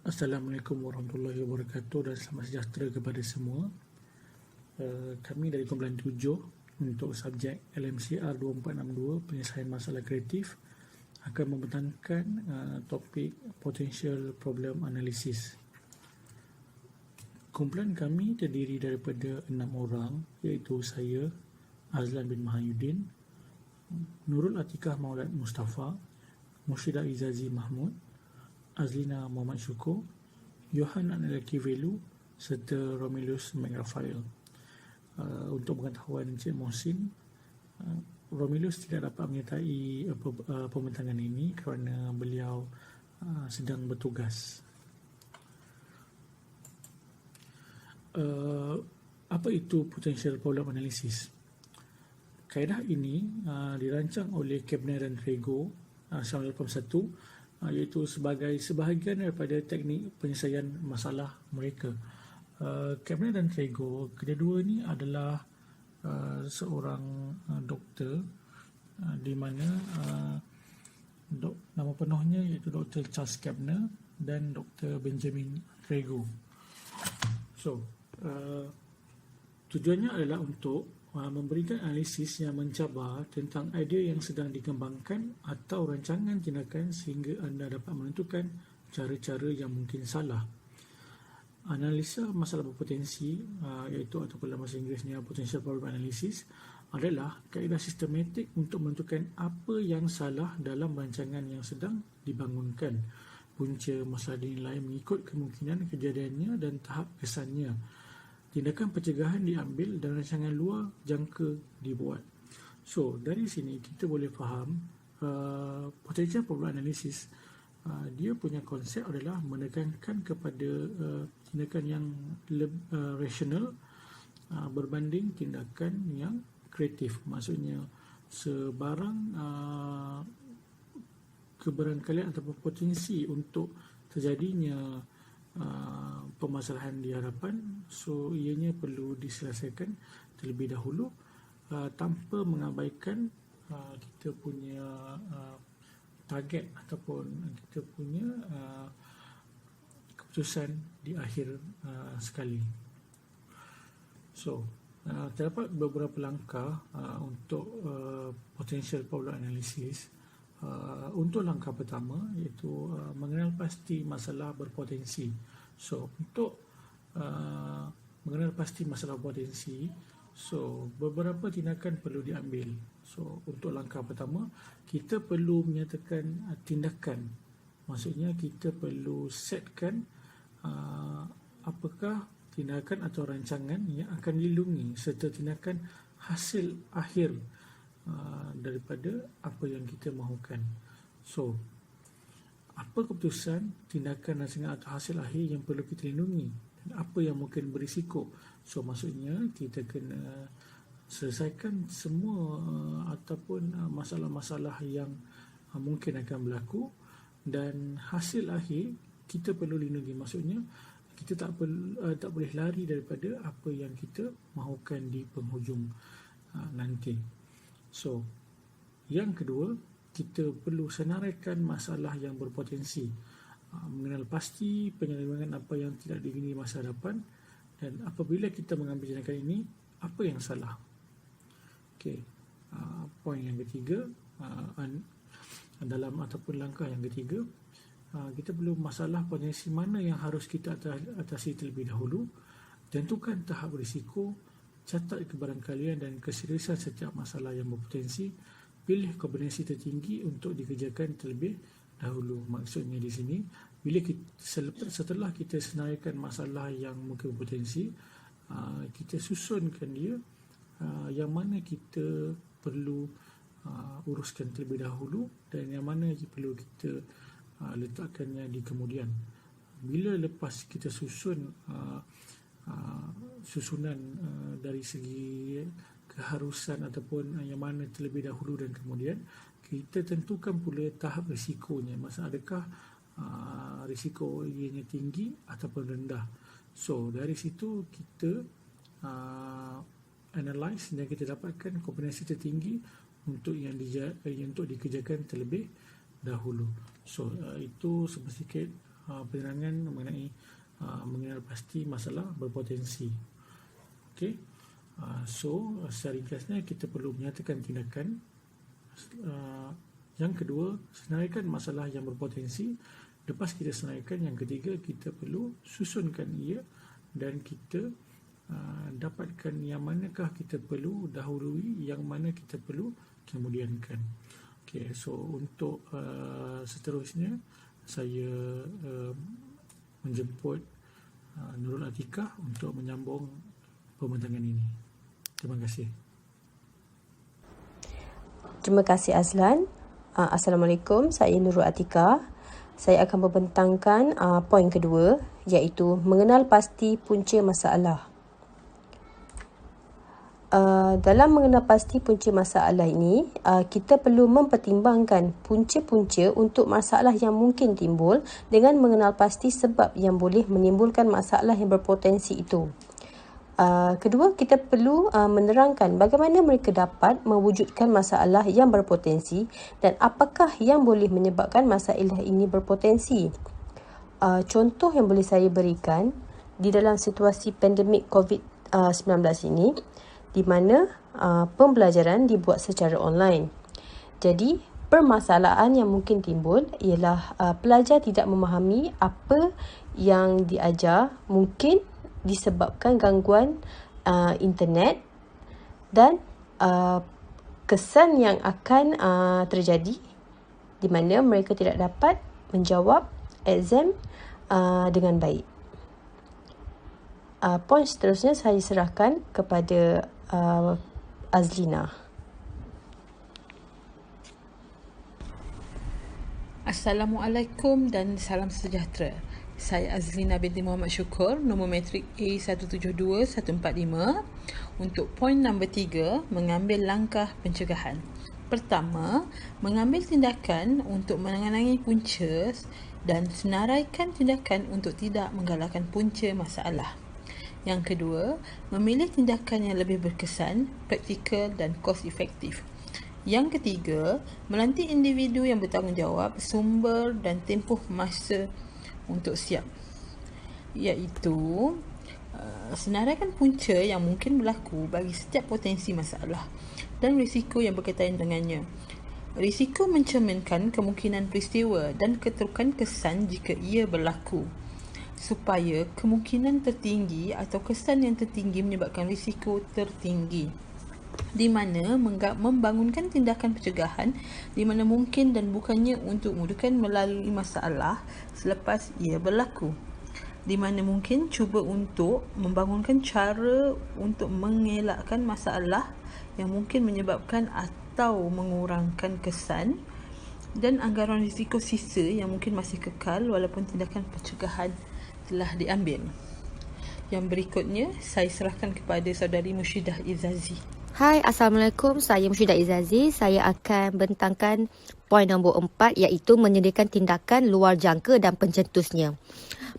Assalamualaikum warahmatullahi wabarakatuh dan selamat sejahtera kepada semua. Kami dari kumpulan 7 untuk subjek LMCR 2462 penyelesaian masalah kreatif akan membentangkan topik Potential Problem Analysis. Kumpulan kami terdiri daripada 6 orang, iaitu saya, Azlan bin Mahayuddin, Nurul Atikah Maulad Mustafa, Mushidah Izazi Mahmud, Azlina Muhammad Syukur, Johan Anelaki Velu serta Romulus McRafael. Untuk pengetahuan Encik Mohsin, Romulus tidak dapat menyertai pembentangan ini kerana beliau sedang bertugas. Apa itu Potential Problem Analysis? Kaedah ini dirancang oleh Kebner dan Rego 1981, iaitu sebagai sebahagian daripada teknik penyelesaian masalah mereka. Kebner dan Rego, kedua-dua ini adalah seorang doktor di mana nama penuhnya iaitu Dr. Charles Kebner dan Dr. Benjamin Rego. So, tujuannya adalah untuk memberikan analisis yang mencabar tentang idea yang sedang dikembangkan atau rancangan tindakan sehingga anda dapat menentukan cara-cara yang mungkin salah. Analisa masalah berpotensi iaitu ataupun dalam bahasa Inggerisnya Potential Problem Analysis adalah kaedah sistematik untuk menentukan apa yang salah dalam rancangan yang sedang dibangunkan. Punca masalah dinilai mengikut kemungkinan kejadiannya dan tahap kesannya. Tindakan pencegahan diambil dan rancangan luar jangka dibuat. So, dari sini kita boleh faham Potential Problem Analysis, dia punya konsep adalah menekankan kepada tindakan yang rasional berbanding tindakan yang kreatif. Maksudnya, sebarang kebarangkalian ataupun potensi untuk terjadinya permasalahan di hadapan, so ianya perlu diselesaikan terlebih dahulu tanpa mengabaikan kita punya target ataupun kita punya keputusan di akhir sekali. So, terdapat beberapa langkah untuk potential problem analysis. Untuk langkah pertama iaitu mengenal pasti masalah berpotensi. So, untuk mengenal pasti masalah berpotensi, so beberapa tindakan perlu diambil. So, untuk langkah pertama, kita perlu menyatakan tindakan. Maksudnya kita perlu setkan apakah tindakan atau rancangan yang akan dilindungi serta tindakan hasil akhir daripada apa yang kita mahukan. So, apa keputusan, tindakan, rancangan atau hasil akhir yang perlu kita lindungi dan apa yang mungkin berisiko. So, maksudnya kita kena selesaikan semua ataupun masalah-masalah yang mungkin akan berlaku, dan hasil akhir kita perlu lindungi. Maksudnya kita tak boleh lari daripada apa yang kita mahukan di penghujung nanti. So, yang kedua, kita perlu senaraikan masalah yang berpotensi, mengenal pasti penyelesaian apa yang tidak diingini masa hadapan, dan apabila kita mengambil tindakan ini, apa yang salah. Okey, poin yang ketiga, dalam ataupun langkah yang ketiga, kita perlu masalah potensi mana yang harus kita atasi terlebih dahulu, tentukan tahap risiko, catat kebarangkalian dan keseriusan setiap masalah yang berpotensi, pilih kombinasi tertinggi untuk dikerjakan terlebih dahulu. Maksudnya di sini, bila setelah kita senaraikan masalah yang mungkin berpotensi, kita susunkan dia yang mana kita perlu uruskan terlebih dahulu dan yang mana perlu kita letakkannya di kemudian. Bila lepas kita susun susunan dari segi keharusan ataupun yang mana terlebih dahulu dan kemudian, kita tentukan pula tahap risikonya. Maksudnya adakah risiko ianya tinggi ataupun rendah. So, dari situ kita analyse dan kita dapatkan kombinasi tertinggi untuk yang untuk dikerjakan terlebih dahulu. So, itu sedikit penerangan mengenai mengenal pasti masalah berpotensi. Okey. So secara ringkasnya kita perlu menyatakan tindakan. Yang kedua, senaraikan masalah yang berpotensi. Lepas kita senaraikan, yang ketiga, kita perlu susunkan ia dan kita dapatkan yang manakah kita perlu dahului, yang mana kita perlu kemudiankan. Okay, so untuk seterusnya saya menjemput Nurul Atikah untuk menyambung pembentangan ini. Terima kasih. Terima kasih Azlan. Assalamualaikum, saya Nurul Atikah. Saya akan membentangkan poin kedua, iaitu mengenal pasti punca masalah. Dalam mengenal pasti punca masalah ini, kita perlu mempertimbangkan punca-punca untuk masalah yang mungkin timbul dengan mengenal pasti sebab yang boleh menimbulkan masalah yang berpotensi itu. Kedua, kita perlu menerangkan bagaimana mereka dapat mewujudkan masalah yang berpotensi dan apakah yang boleh menyebabkan masalah ini berpotensi. Contoh yang boleh saya berikan di dalam situasi pandemik COVID-19 ini, di mana pembelajaran dibuat secara online. Jadi, permasalahan yang mungkin timbul ialah pelajar tidak memahami apa yang diajar, mungkin disebabkan gangguan internet dan kesan yang akan terjadi di mana mereka tidak dapat menjawab exam dengan baik. Poin seterusnya saya serahkan kepada Azlina. Assalamualaikum dan salam sejahtera. Saya Azlina binti Muhammad Syukur, nombor matrik A172145. Untuk poin nombor 3, mengambil langkah pencegahan. Pertama, mengambil tindakan untuk menangani punca dan senaraikan tindakan untuk tidak menggalakkan punca masalah. Yang kedua, memilih tindakan yang lebih berkesan, praktikal dan kos efektif. Yang ketiga, melantik individu yang bertanggungjawab, sumber dan tempoh masa untuk siap, iaitu senaraikan punca yang mungkin berlaku bagi setiap potensi masalah dan risiko yang berkaitan dengannya. Risiko mencerminkan kemungkinan peristiwa dan keterukan kesan jika ia berlaku, supaya kemungkinan tertinggi atau kesan yang tertinggi menyebabkan risiko tertinggi, di mana membangunkan tindakan pencegahan di mana mungkin dan bukannya untuk memudahkan melalui masalah selepas ia berlaku, di mana mungkin cuba untuk membangunkan cara untuk mengelakkan masalah yang mungkin menyebabkan atau mengurangkan kesan, dan anggaran risiko sisa yang mungkin masih kekal walaupun tindakan pencegahan telah diambil. Yang berikutnya saya serahkan kepada saudari Mushidah Izazi. Hai, Assalamualaikum. Saya Mushidah Izazi. Saya akan bentangkan poin nombor 4, iaitu menyediakan tindakan luar jangka dan pencetusnya.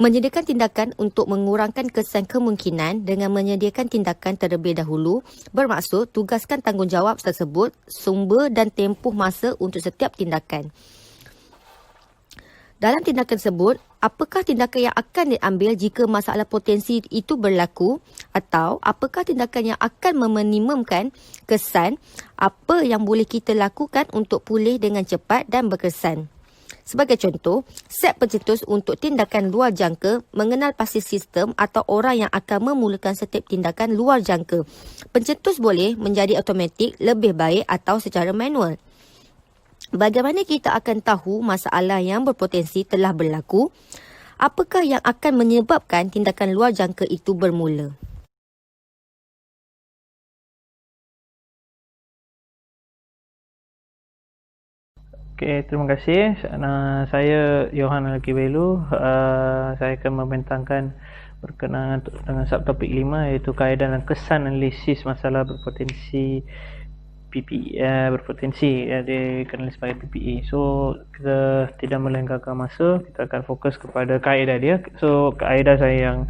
Menyediakan tindakan untuk mengurangkan kesan kemungkinan dengan menyediakan tindakan terlebih dahulu bermaksud tugaskan tanggungjawab tersebut, sumber dan tempoh masa untuk setiap tindakan. Dalam tindakan tersebut, apakah tindakan yang akan diambil jika masalah potensi itu berlaku, atau apakah tindakan yang akan meminimumkan kesan, apa yang boleh kita lakukan untuk pulih dengan cepat dan berkesan. Sebagai contoh, set pencetus untuk tindakan luar jangka mengenal pasti sistem atau orang yang akan memulakan setiap tindakan luar jangka. Pencetus boleh menjadi automatik, lebih baik atau secara manual. Bagaimana kita akan tahu masalah yang berpotensi telah berlaku? Apakah yang akan menyebabkan tindakan luar jangka itu bermula? Okey, terima kasih. Saya Johan Al-Kibelu. Saya akan membentangkan berkenaan dengan subtopik 5, iaitu kaedah dan kesan analisis masalah berpotensi berpotensi dikenali sebagai PPE. So kita tidak melengahkan masa, kita akan fokus kepada kaedah dia. So kaedah saya yang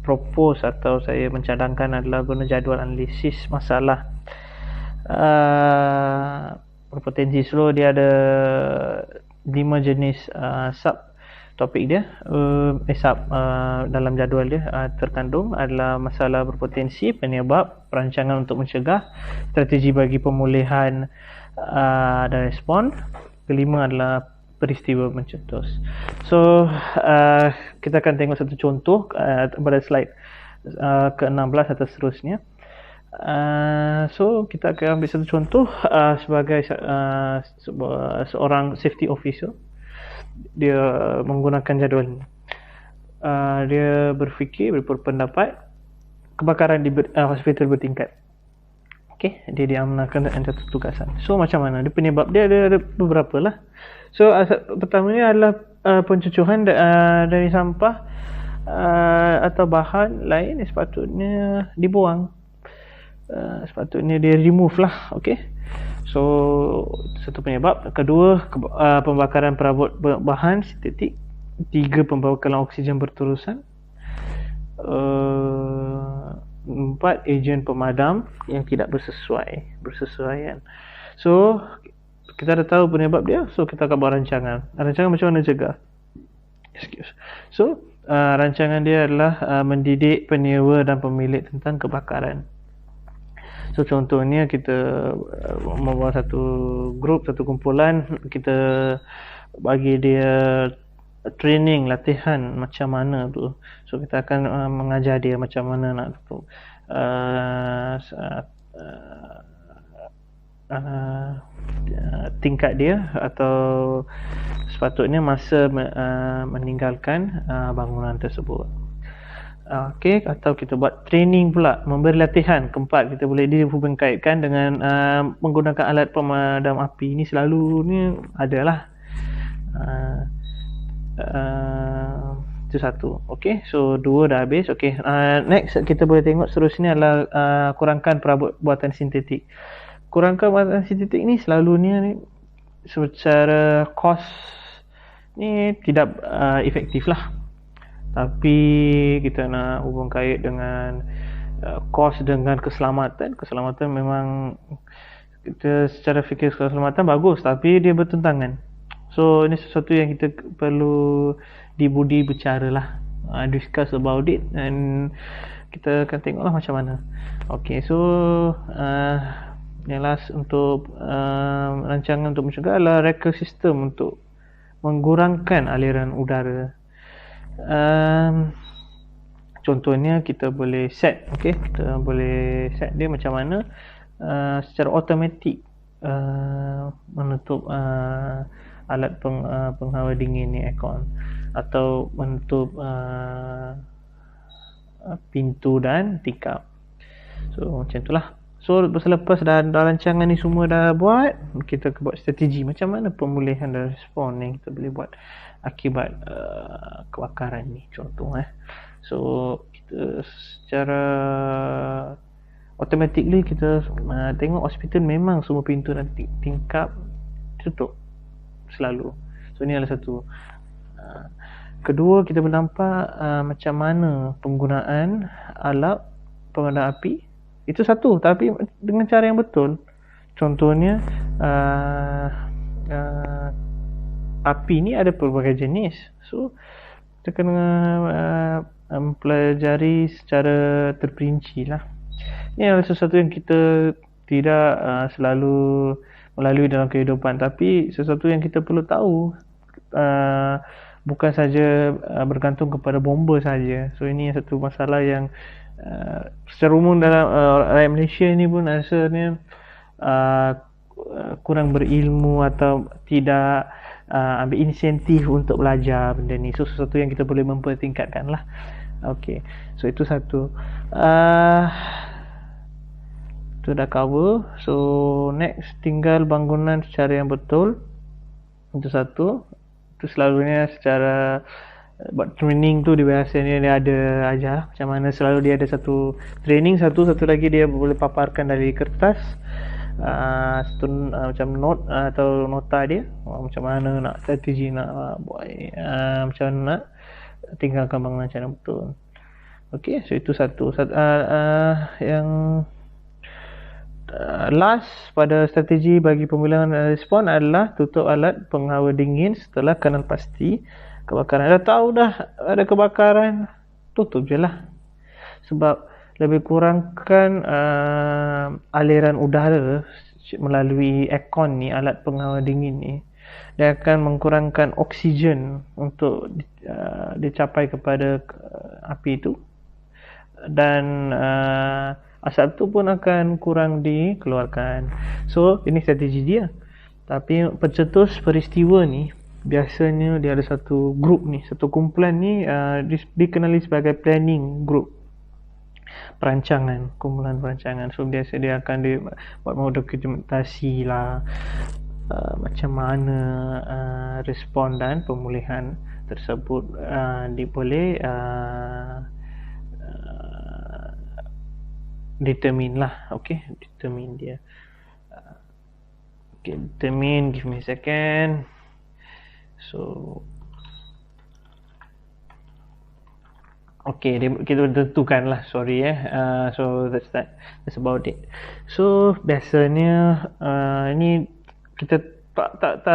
propose atau saya mencadangkan adalah guna jadual analisis masalah berpotensi. So dia ada 5 jenis sub topik dia, dalam jadual dia terkandung adalah masalah berpotensi, penyebab, perancangan untuk mencegah, strategi bagi pemulihan dan respon. Kelima adalah peristiwa mencetus. So kita akan tengok satu contoh pada slide ke-16 atau seterusnya. So kita akan ambil satu contoh sebagai seorang safety officer. Dia menggunakan jadual ni. Dia berpendapat kebakaran di hospital bertingkat. Okey, dia diamanahkan dengan satu tugasan. So macam mana? Dia penyebab dia ada beberapa lah. So pertama ni adalah pencucuhan dari sampah atau bahan lain yang sepatutnya dibuang. Sepatutnya dia remove lah. Okey. So satu penyebab. Kedua, pembakaran perabot bahan sintetik. 3, pembakaran oksigen berterusan. 4, ejen pemadam yang tidak bersesuaian. So kita dah tahu penyebab dia, so kita akan buat rancangan macam mana cegah. So rancangan dia adalah mendidik penyewa dan pemilik tentang kebakaran. So contohnya kita membuat satu grup, satu kumpulan, kita bagi dia training, latihan macam mana tu. So kita akan mengajar dia macam mana nak tingkat dia atau sepatutnya masa meninggalkan bangunan tersebut. Okey, atau kita buat training pula, memberi latihan. Keempat, kita boleh dihubungkan dengan menggunakan alat pemadam api. Ini selalunya adalah itu satu. Okey, so 2 dah habis. Okey, next kita boleh tengok seterusnya adalah kurangkan perabot buatan sintetik. Kurangkan buatan sintetik ni selalunya ni secara kos ni tidak efektif lah. Tapi kita nak hubung kait dengan kos dengan keselamatan. Keselamatan memang kita secara fikir keselamatan bagus, tapi dia bertentangan. So ini sesuatu yang kita perlu dibudi bicara lah, discuss about it, dan kita akan tengok lah macam mana. Okay, so yang last untuk rancangan untuk mencegah adalah reka sistem untuk mengurangkan aliran udara. Contohnya kita boleh set, okay, kita boleh set dia macam mana secara automatik menutup alat penghawa dingin ni, aircon, atau menutup pintu dan tikap. So macam itulah. So selepas dah rancangan ni semua dah buat, kita buat strategi macam mana pemulihan dan respon yang kita boleh buat akibat kebakaran ni, contoh So kita secara automatically kita tengok hospital memang semua pintu dan tingkap tutup selalu. So ni adalah satu. Kedua, kita boleh nampak macam mana penggunaan alat pemadam api. Itu satu, tapi dengan cara yang betul. Contohnya api ni ada pelbagai jenis. So kita kena mempelajari secara terperinci lah. Ini adalah sesuatu yang kita tidak selalu melalui dalam kehidupan, tapi sesuatu yang kita perlu tahu. Bukan saja bergantung kepada bomba saja. So ini satu masalah yang secara umum dalam rakyat Malaysia ni pun rasanya kurang berilmu atau tidak ambil insentif untuk belajar benda ni. So sesuatu yang kita boleh mempertingkatkan lah. Okay, so itu satu. Itu dah cover. So next, tinggal bangunan secara yang betul. Itu satu. Itu selalunya secara buat training tu, dia biasanya dia ada ajar macam mana. Selalu dia ada satu training, satu lagi dia boleh paparkan dari kertas, macam note atau nota dia, macam mana nak strategi nak buat, macam mana nak tinggalkan bangunan secara betul. Okey, so itu satu. Yang last pada strategi bagi pemulihan dan respon adalah tutup alat penghawa dingin setelah kenal pasti kebakaran. Dah tahu dah ada kebakaran, tutup je lah. Sebab lebih kurangkan aliran udara melalui aircon ni, alat penghawa dingin ni, dia akan mengkurangkan oksigen untuk dicapai kepada api itu, dan asap tu pun akan kurang dikeluarkan. So ini strategi dia. Tapi pencetus peristiwa ni biasanya dia ada satu grup ni, satu kumpulan ni dikenali sebagai planning group, perancangan, kumpulan perancangan. So biasa dia akan buat dokumentasi lah, macam mana respon dan pemulihan tersebut boleh determine lah. Okay, determine dia. Okay, determine, give me a second. So okay, kita tentukan lah, sorry so that's about it. So biasanya ni kita tak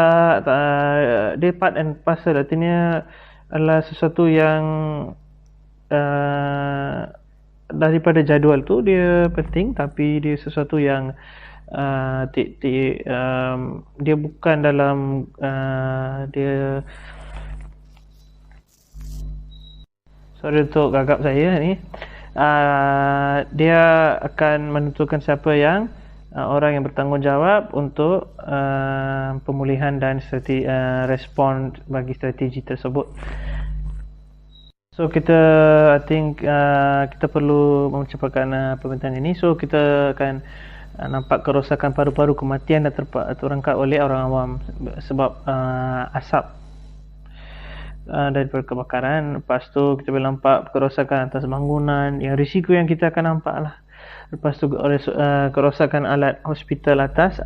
dia part and parcel, artinya adalah sesuatu yang daripada jadual tu dia penting, tapi dia sesuatu yang dia bukan dalam dia, sorry untuk gagap saya ni, dia akan menentukan siapa yang orang yang bertanggungjawab untuk pemulihan dan respon bagi strategi tersebut. So kita, I think kita perlu mempercepatkan pemerintahan ini. So kita akan nampak kerosakan paru-paru, kematian dan terperangkap oleh orang awam sebab asap daripada kebakaran. Lepas tu kita boleh nampak kerosakan atas bangunan, yang risiko yang kita akan nampak lah. Lepas tu kerosakan alat hospital atas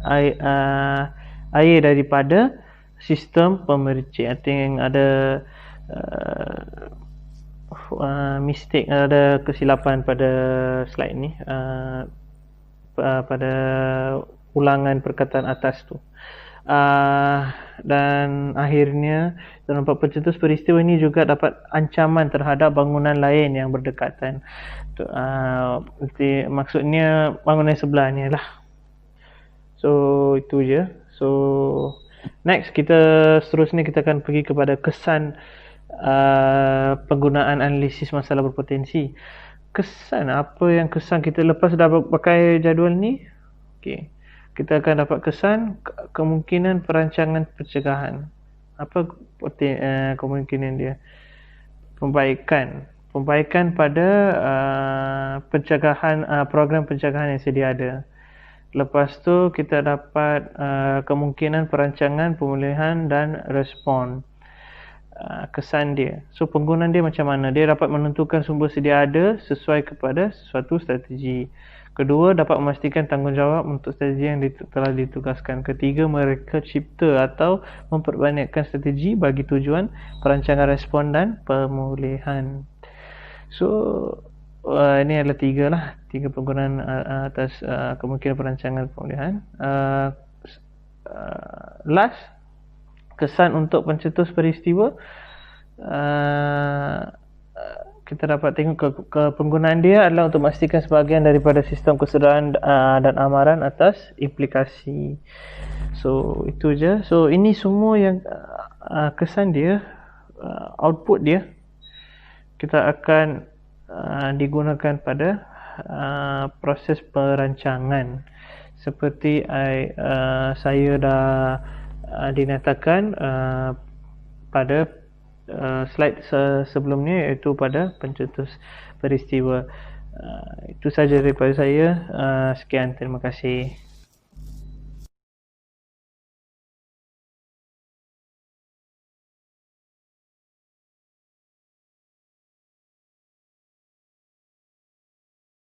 air daripada sistem pemercik. I think ada mistake, ada kesilapan pada slide ni, pada ulangan perkataan atas tu. Dan akhirnya kita nampak pencetus peristiwa ini juga dapat ancaman terhadap bangunan lain yang berdekatan. Maksudnya bangunan sebelah ni lah. So itu je. So next seterusnya kita akan pergi kepada kesan penggunaan analisis masalah berpotensi. Kesan, apa yang kesan kita lepas dah pakai jadual ni? Okay, kita akan dapat kesan kemungkinan perancangan pencegahan. Apa kemungkinan dia? Pembaikan pada pencegahan, program pencegahan yang sedia ada. Lepas tu kita dapat kemungkinan perancangan, pemulihan dan respon. Kesan dia. So penggunaan dia macam mana? Dia dapat menentukan sumber sedia ada sesuai kepada suatu strategi. Kedua, dapat memastikan tanggungjawab untuk strategi yang telah ditugaskan. Ketiga, mereka cipta atau memperbanyakkan strategi bagi tujuan perancangan respon dan pemulihan. So ini adalah tiga penggunaan atas kemungkinan perancangan pemulihan. Last, kesan untuk pencetus peristiwa, kita dapat tengok ke penggunaan dia adalah untuk memastikan sebahagian daripada sistem kesedaran dan amaran atas implikasi. So itu je. So ini semua yang kesan dia, output dia kita akan digunakan pada proses perancangan. Seperti saya dah dinyatakan pada slide sebelumnya, iaitu pada pencetus peristiwa. Itu sahaja daripada saya. Sekian, terima kasih.